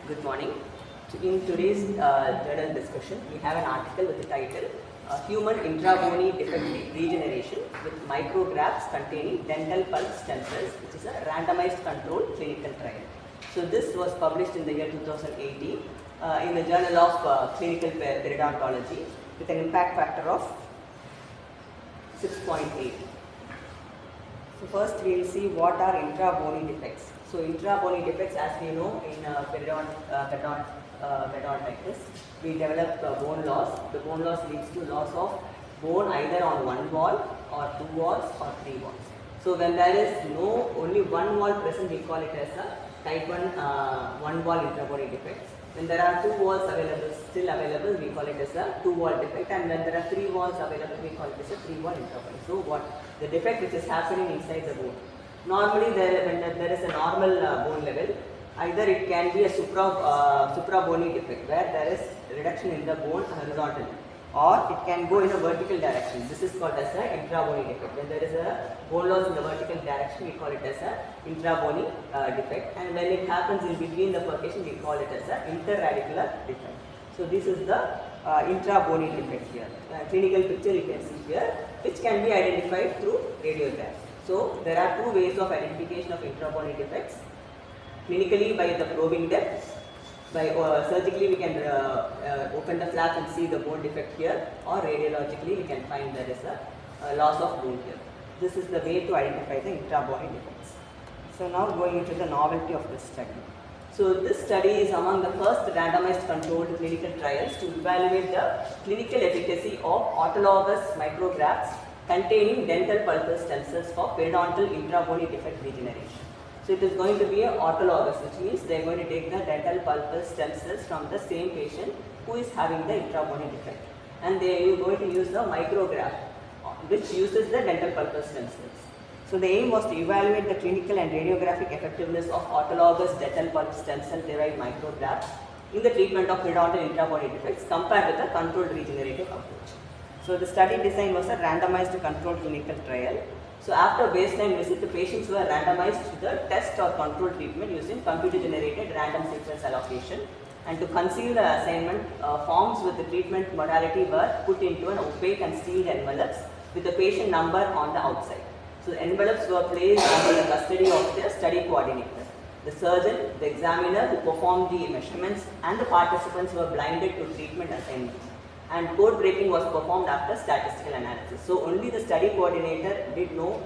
Good morning. In today's journal discussion, we have an article with the title Human Intrabony Defect Regeneration with Micrografts Containing Dental Pulp Stem Cells, which is a randomized controlled clinical trial. So this was published in the year 2018 in the Journal of Clinical Periodontology with an impact factor of 6.8. So first we will see what are intrabony defects. So intrabony defects, as we know, in periodontitis, we develop bone loss. The bone loss leads to loss of bone either on one wall or two walls or three walls. So when there is only one wall present, we call it as a type 1 one wall intrabony defect. When there are two walls still available, we call it as a two wall defect, and when there are three walls available, we call it as a three wall intrabony. So what the defect which is happening inside the bone. Normally, when there is a normal bone level, either it can be a suprabony defect where there is reduction in the bone horizontally, or it can go in a vertical direction. This is called as an intrabony defect. When there is a bone loss in the vertical direction, we call it as an intrabony defect, and when it happens in between the percussion, we call it as an interradicular defect. So this is the intrabony defect here. Clinical picture you can see here, which can be identified through radiographs. So there are two ways of identification of intrabony defects. Clinically, by the probing depth. By surgically we can open the flap and see the bone defect here, or radiologically we can find there is a loss of bone here. This is the way to identify the intrabony defects. So now going into the novelty of this study. So this study is among the first randomized controlled clinical trials to evaluate the clinical efficacy of autologous micrografts containing dental pulpous stem cells for periodontal intrabony defect regeneration. So it is going to be an autologous, which means they are going to take the dental pulpous stem cells from the same patient who is having the intrabony defect, and they are going to use the micrograft, which uses the dental pulpous stem cells. So the aim was to evaluate the clinical and radiographic effectiveness of autologous dental pulp stem cell derived micrografts in the treatment of periodontal intrabony defects compared with the controlled regenerative approach. So the study design was a randomized controlled clinical trial. So after baseline visit, the patients were randomized to the test or control treatment using computer generated random sequence allocation, and to conceal the assignment, forms with the treatment modality were put into an opaque and sealed envelopes with the patient number on the outside. So the envelopes were placed under the custody of the study coordinator, the surgeon, the examiner who performed the measurements, and the participants were blinded to treatment assignment. And code breaking was performed after statistical analysis. So only the study coordinator did know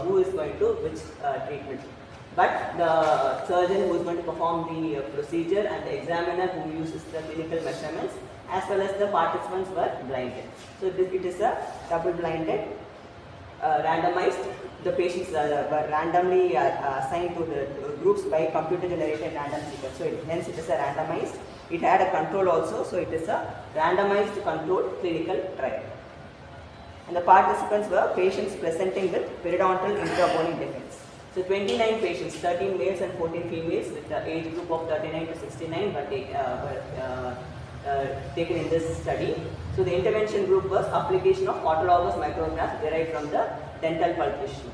who is going to which treatment. But the surgeon who is going to perform the procedure and the examiner who uses the clinical measurements, as well as the participants, were blinded. So it is a double-blinded, randomized. The patients were randomly assigned to the groups by computer-generated random sequence. So hence it is a randomized. It had a control also, so it is a randomized controlled clinical trial. And the participants were patients presenting with periodontal intrabony defects. So 29 patients, 13 males and 14 females with the age group of 39 to 69 were taken in this study. So the intervention group was application of autologous micrograft derived from the dental pulp tissue.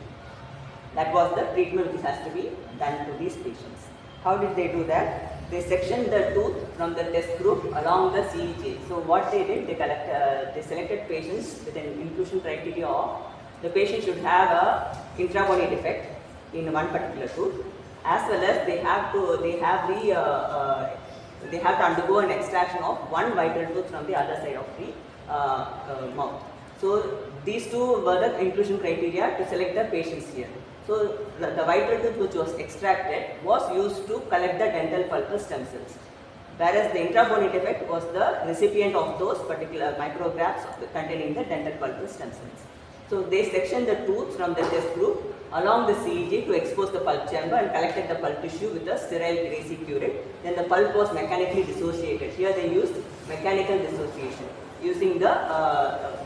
That was the treatment which has to be done to these patients. How did they do that? They sectioned the tooth from the test group along the CEJ. So what they did, they selected patients with an inclusion criteria of the patient should have a intrabony defect in one particular tooth, as well as they have to undergo an extraction of one vital tooth from the other side of the mouth. So these two were the inclusion criteria to select the patients here. So the vital tooth which was extracted was used to collect the dental pulpous stem cells, whereas the intrabony defect was the recipient of those particular micrografts containing the dental pulpous stem cells. So they sectioned the tooth from the test group along the CEG to expose the pulp chamber and collected the pulp tissue with a sterile greasy curate. Then the pulp was mechanically dissociated. Here they used mechanical dissociation using the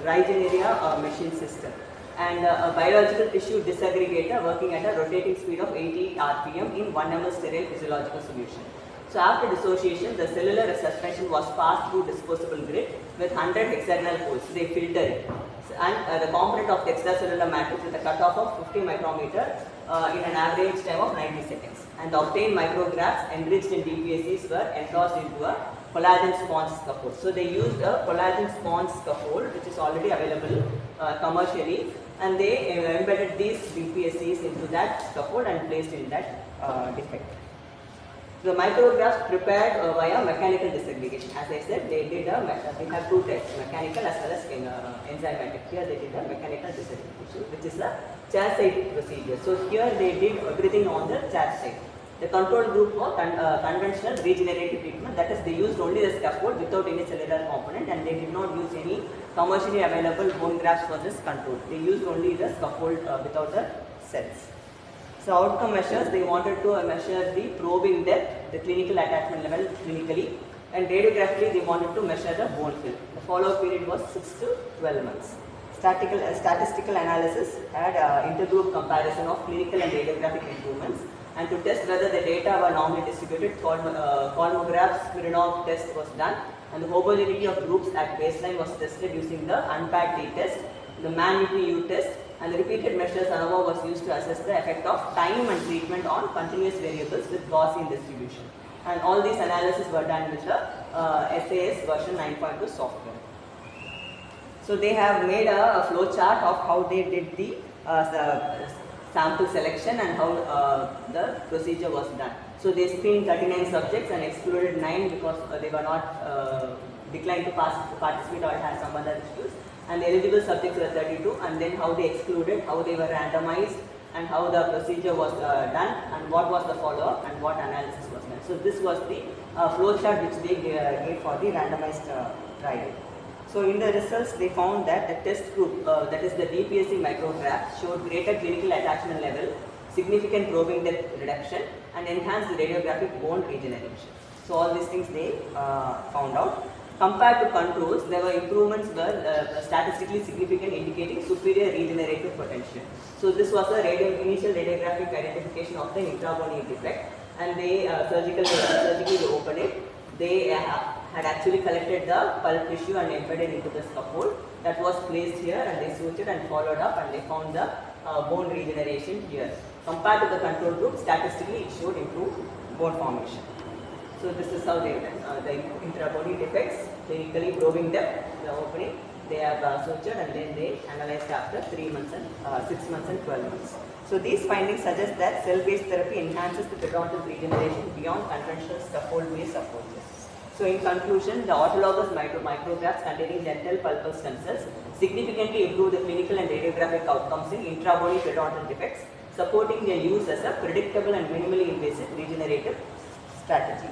Regeneration machine system, and a biological tissue disaggregator working at a rotating speed of 80 rpm in 1 ml sterile physiological solution. So after dissociation, the cellular suspension was passed through disposable grid with 100 hexagonal holes. They filter it, and the component of the extracellular matrix with a cutoff of 50 micrometer in an average time of 90 seconds. and the obtained micrographs enriched in DPSCs were endorsed into a collagen sponge scaffold. So they used a collagen sponge scaffold which is already available commercially, and they embedded these DPSCs into that scaffold and placed in that defect. The micrographs prepared via mechanical disaggregation. As I said, they have two tests, mechanical as well as enzymatic. Here they did a mechanical disaggregation, which is a chair side procedure. So here they did everything on the chair side. The control group was conventional regenerative treatment, that is they used only the scaffold without any cellular component, and they did not use any commercially available bone grafts for this control. They used only the scaffold without the cells. So outcome measures, they wanted to measure the probing depth, the clinical attachment level clinically, and radiographically they wanted to measure the bone fill. The follow-up period was 6 to 12 months. Statistical analysis had intergroup comparison of clinical and radiographic improvements, and to test whether the data were normally distributed, Kolmogorov-Smirnov test was done, and the homogeneity of groups at baseline was tested using the unpaired T test, the man-Whitney U test, and the repeated measures ANOVA was used to assess the effect of time and treatment on continuous variables with Gaussian distribution. And all these analyses were done with the SAS version 9.2 software. So they have made a flow chart of how they did the sample selection and how the procedure was done. So they screened 39 subjects and excluded 9 because they were not declined to participate or had some other issues. And the eligible subjects were 32, and then how they excluded, how they were randomized, and how the procedure was done, and what was the follow-up, and what analysis was done. So this was the flow chart which they gave for the randomized trial. So in the results, they found that the test group, that is the DPSC micrograph, showed greater clinical attachment level, significant probing depth reduction, and enhanced radiographic bone regeneration. So all these things they found out. Compared to controls, there were improvements were statistically significant, indicating superior regenerative potential. So this was a initial radiographic identification of the intrabony defect, and they surgically opened it. They had actually collected the pulp tissue and embedded into the scaffold that was placed here, and they sutured and followed up, and they found the bone regeneration here. Compared to the control group, statistically it showed improved bone formation. So this is how they have done the intrabody defects, clinically probing depth, the opening, they have sutured, and then they analyzed after 3 months and 6 months and 12 months. So these findings suggest that cell-based therapy enhances the periodontal regeneration beyond conventional scaffold-based approaches. So in conclusion, the autologous micrografts containing dental pulpal stem cells significantly improve the clinical and radiographic outcomes in intrabony periodontal defects, supporting their use as a predictable and minimally invasive regenerative strategy.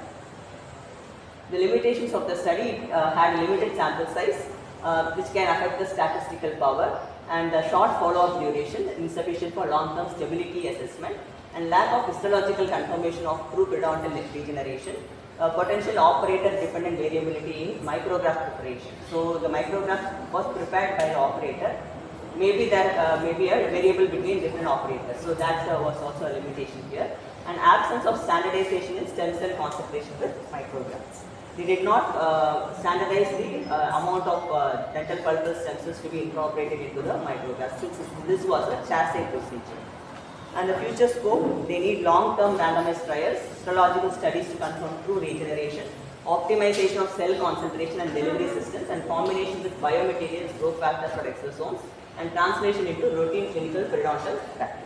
The limitations of the study had limited sample size, which can affect the statistical power, and the short follow-up duration, insufficient for long-term stability assessment, and lack of histological confirmation of true periodontal regeneration, potential operator-dependent variability in micrograph preparation. So the micrograph was prepared by the operator. Maybe there may be a variable between different operators. So that was also a limitation here. And absence of standardization in stem cell concentration with micrographs. They did not standardize the amount of dental pulpal stem cells to be incorporated into the micrographs, since this was a chassis procedure. And the future scope, they need long-term randomized trials, histological studies to confirm true regeneration, optimization of cell concentration and delivery systems, and combination with biomaterials, growth factors or exosomes, and translation into routine clinical periodontal practice.